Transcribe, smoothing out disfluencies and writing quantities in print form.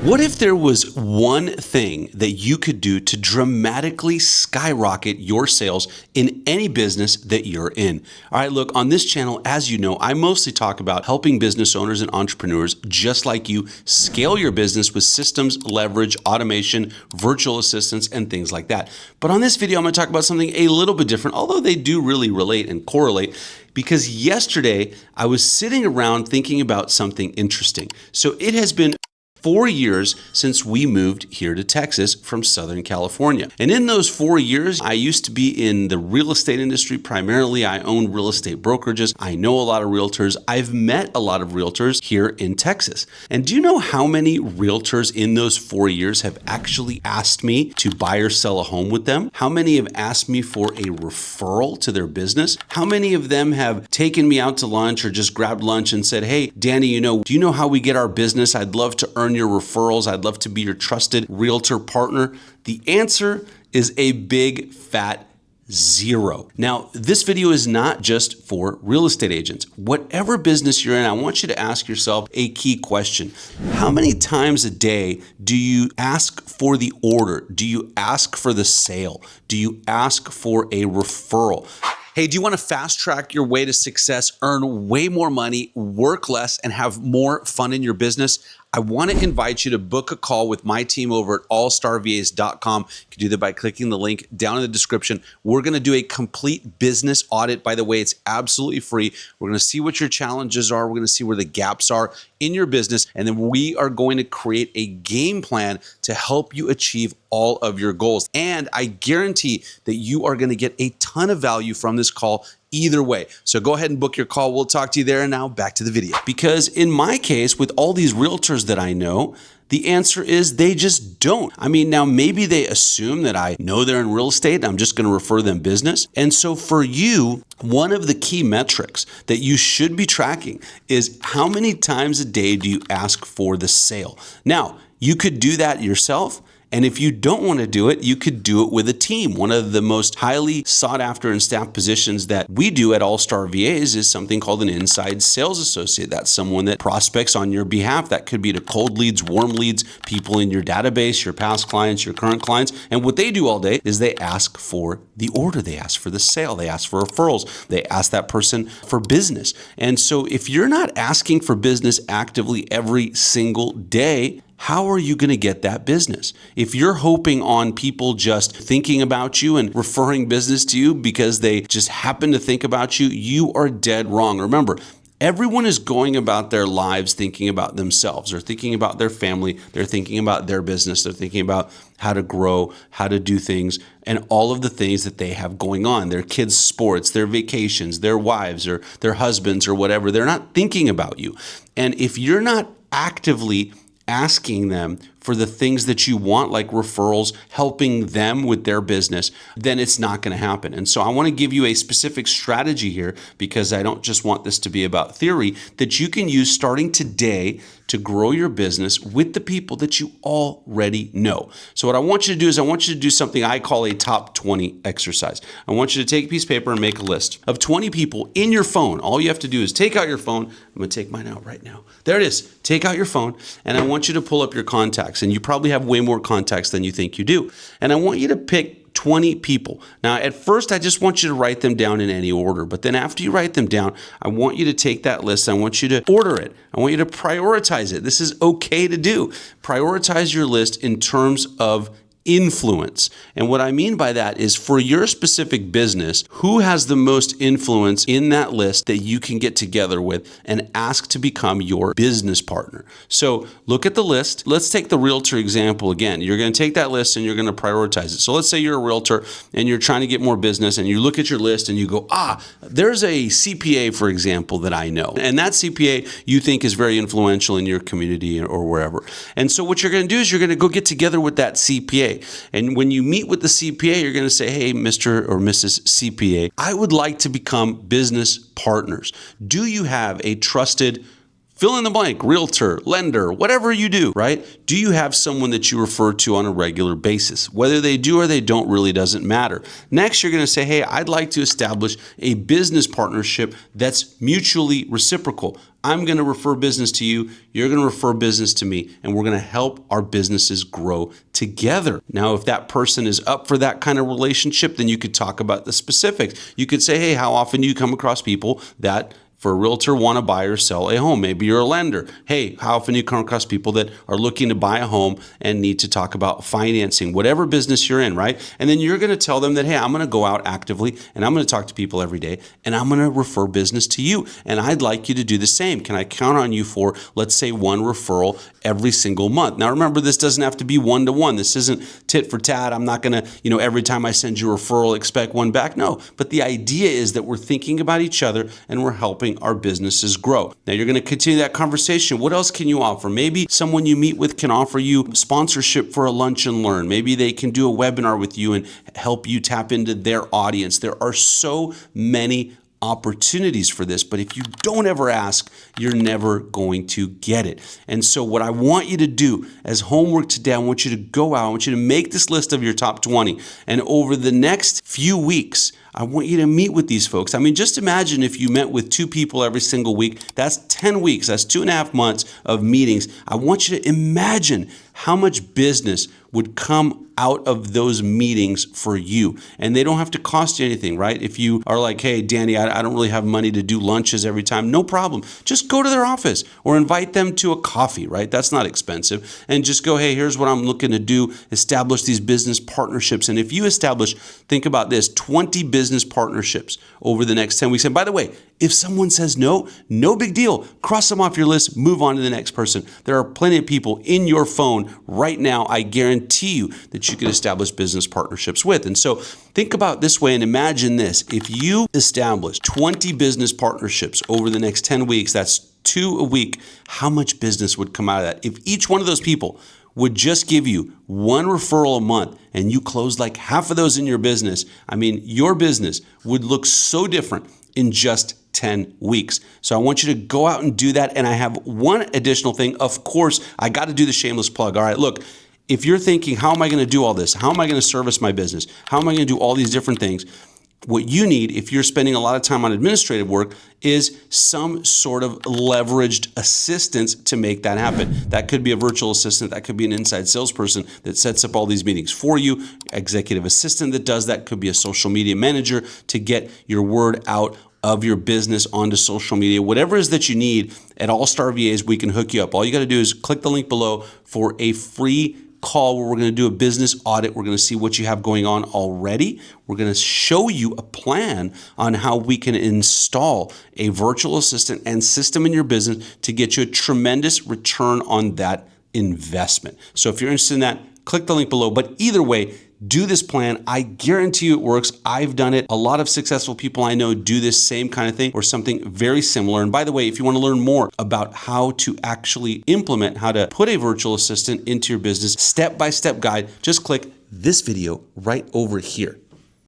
What if there was one thing that you could do to dramatically skyrocket your sales in any business that you're in? All right, look, on this channel, as you know, I mostly talk about helping business owners and entrepreneurs just like you scale your business with systems, leverage, automation, virtual assistants, and things like that. But on this video, I'm going to talk about something a little bit different, although they do really relate and correlate, because yesterday I was sitting around thinking about something interesting. So it has been 4 years since we moved here to Texas from Southern California. And in those 4 years, I used to be in the real estate industry. Primarily, I own real estate brokerages. I know a lot of realtors. I've met a lot of realtors here in Texas. And do you know how many realtors in those 4 years have actually asked me to buy or sell a home with them? How many have asked me for a referral to their business? How many of them have taken me out to lunch or just grabbed lunch and said, "Hey, Danny, do you know how we get our business? I'd love to earn your referrals. I'd love to be your trusted realtor partner." The answer is a big fat zero. Now, this video is not just for real estate agents. Whatever business you're in, I want you to ask yourself a key question. How many times a day do you ask for the order? Do you ask for the sale? Do you ask for a referral? Hey, do you want to fast track your way to success, earn way more money, work less, and have more fun in your business? I want to invite you to book a call with my team over at allstarvas.com. You can do that by clicking the link down in the description. We're going to do a complete business audit. By the way, it's absolutely free. We're going to see what your challenges are. We're going to see where the gaps are in your business. And then we are going to create a game plan to help you achieve all of your goals. And I guarantee that you are going to get a ton of value from this call either way. So go ahead and book your call. We'll talk to you there. And now back to the video. Because in my case, with all these realtors that I know, the answer is they just don't. I mean, now maybe they assume that I know they're in real estate and I'm just going to refer them business. And so for you, one of the key metrics that you should be tracking is how many times a day do you ask for the sale? Now, you could do that yourself. And if you don't want to do it, you could do it with a team. One of the most highly sought after and staffed positions that we do at All Star VAs is something called an inside sales associate. That's someone that prospects on your behalf. That could be to cold leads, warm leads, people in your database, your past clients, your current clients. And what they do all day is they ask for the order. They ask for the sale. They ask for referrals. They ask that person for business. And so if you're not asking for business actively every single day, how are you going to get that business? If you're hoping on people just thinking about you and referring business to you because they just happen to think about you, you are dead wrong. Remember, everyone is going about their lives thinking about themselves. They're thinking about their family. They're thinking about their business. They're thinking about how to grow, how to do things, and all of the things that they have going on, their kids' sports, their vacations, their wives or their husbands or whatever. They're not thinking about you. And if you're not actively asking them for the things that you want, like referrals, helping them with their business, then it's not going to happen. And so I want to give you a specific strategy here, because I don't just want this to be about theory, that you can use starting today to grow your business with the people that you already know. So what I want you to do is I want you to do something I call a top 20 exercise. I want you to take a piece of paper and make a list of 20 people in your phone. All you have to do is take out your phone. I'm going to take mine out right now. There it is. Take out your phone, and I want you to pull up your contacts. And you probably have way more contacts than you think you do. And I want you to pick 20 people. Now, at first, I just want you to write them down in any order. But then after you write them down, I want you to take that list. I want you to order it. I want you to prioritize it. This is okay to do. Prioritize your list in terms of influence. And what I mean by that is, for your specific business, who has the most influence in that list that you can get together with and ask to become your business partner. So look at the list. Let's take the realtor example again. You're going to take that list and you're going to prioritize it. So let's say you're a realtor and you're trying to get more business, and you look at your list and you go, there's a CPA, for example, that I know. And that CPA you think is very influential in your community or wherever. And so what you're going to do is you're going to go get together with that CPA. And when you meet with the CPA, you're going to say, "Hey, Mr. or Mrs. CPA, I would like to become business partners. Do you have a trusted fill in the blank, realtor, lender, whatever you do, right? Do you have someone that you refer to on a regular basis? Whether they do or they don't really doesn't matter. Next, you're going to say, hey, I'd like to establish a business partnership that's mutually reciprocal. I'm going to refer business to you. You're going to refer business to me, and we're going to help our businesses grow together. Now, if that person is up for that kind of relationship, then you could talk about the specifics. You could say, hey, how often do you come across people that for a realtor want to buy or sell a home? Maybe you're a lender. Hey, how often do you come across people that are looking to buy a home and need to talk about financing, whatever business you're in, right? And then you're going to tell them that, hey, I'm going to go out actively and I'm going to talk to people every day and I'm going to refer business to you. And I'd like you to do the same. Can I count on you for, let's say, one referral every single month? Now, remember, this doesn't have to be one-to-one. This isn't tit for tat. I'm not going to, every time I send you a referral, expect one back. No, but the idea is that we're thinking about each other and we're helping our businesses grow. Now you're going to continue that conversation. What else can you offer? Maybe someone you meet with can offer you sponsorship for a lunch and learn. Maybe they can do a webinar with you and help you tap into their audience. There are so many opportunities for this, but if you don't ever ask, you're never going to get it. And so what I want you to do as homework today, I want you to go out, I want you to make this list of your top 20. And over the next few weeks, I want you to meet with these folks. I mean, just imagine if you met with 2 people every single week. That's 10 weeks. That's 2.5 months of meetings. I want you to imagine how much business would come out of those meetings for you. And they don't have to cost you anything, right? If you are like, hey, Danny, I don't really have money to do lunches every time, no problem. Just go to their office or invite them to a coffee, right? That's not expensive. And just go, hey, here's what I'm looking to do, establish these business partnerships. And if you establish, think about this, 20 business partnerships over the next 10 weeks. And by the way, if someone says no, no big deal. Cross them off your list, move on to the next person. There are plenty of people in your phone right now, I guarantee you, that you could establish business partnerships with. And so think about this way and imagine this. If you establish 20 business partnerships over the next 10 weeks, that's 2 a week, how much business would come out of that? If each one of those people would just give you 1 referral a month and you close like half of those in your business, I mean, your business would look so different in just 10 weeks. So I want you to go out and do that. And I have one additional thing. Of course, I got to do the shameless plug. All right, look, if you're thinking, how am I going to do all this? How am I going to service my business? How am I going to do all these different things? What you need, if you're spending a lot of time on administrative work, is some sort of leveraged assistance to make that happen. That could be a virtual assistant. That could be an inside salesperson that sets up all these meetings for you. Executive assistant that does that. Could be a social media manager to get your word out of your business onto social media. Whatever it is that you need, at All Star VAs, we can hook you up. All you got to do is click the link below for a free call where we're going to do a business audit. We're going to see what you have going on already. We're going to show you a plan on how we can install a virtual assistant and system in your business to get you a tremendous return on that investment. So if you're interested in that, click the link below. But either way, do this plan. I guarantee you it works. I've done it. A lot of successful people I know do this same kind of thing or something very similar. And by the way, if you want to learn more about how to actually implement, how to put a virtual assistant into your business, step-by-step guide, just click this video right over here.